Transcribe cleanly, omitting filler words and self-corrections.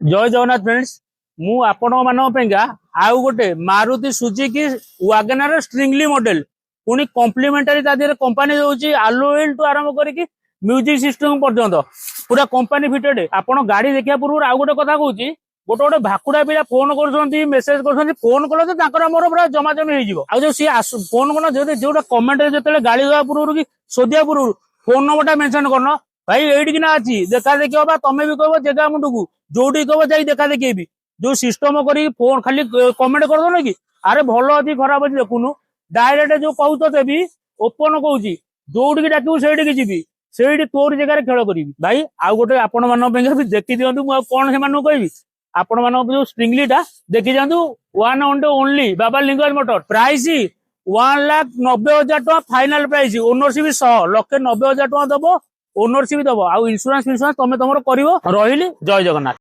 जय जगन्नाथ फ्रेंड्स मु आपण मानका आउ गोटे मारुति सुजुकी वागनर स्ट्रिंगली मॉडल पुणी कॉम्प्लीमेंटरी कंपनी दउची अलोइल टू आरंभ करके म्यूजिक सिस्टम पर्यंत पूरा कंपनी फिटेड। आपण गाड़ी देखिया पूर्व आउ गोटे कथा कहूची गोटे गोटे भाकुड़ा पिला फोन कर मेसेज कर फोन कल तो मोर पूरा जमा जमी हो जो सी फोन कर जो कमेंट जो गाड़ी देवा पूर्व कि सोधिया पूर्व फोन नंबर मेंशन करना भाई एटिकिना अच्छी देखा देखी हम तमें भी कह जगह मुंडू जोटी कह जाई देखा देखी जो सिस्टम कर फोन खाली कमेंट कर दो कि अरे भल अच्छी खराब अच्छी देखुनु डायरेक्ट जो कहते भी ओपन कहूँ जोटी डाकू से जी से तोर जगह खेल करी भाई आउ गोटे आपण मान देखी दिंतु मुझे कौन से कहबी आपण मान जो स्ट्रिंगली टा देखी जातु one only Baba Lingaraj motor price 1,90,000 final price ownership 1,90,000 दबो ओनरशिप दबो आउ इंश्योरेंस तमे तुम कर रही जय जगन्नाथ।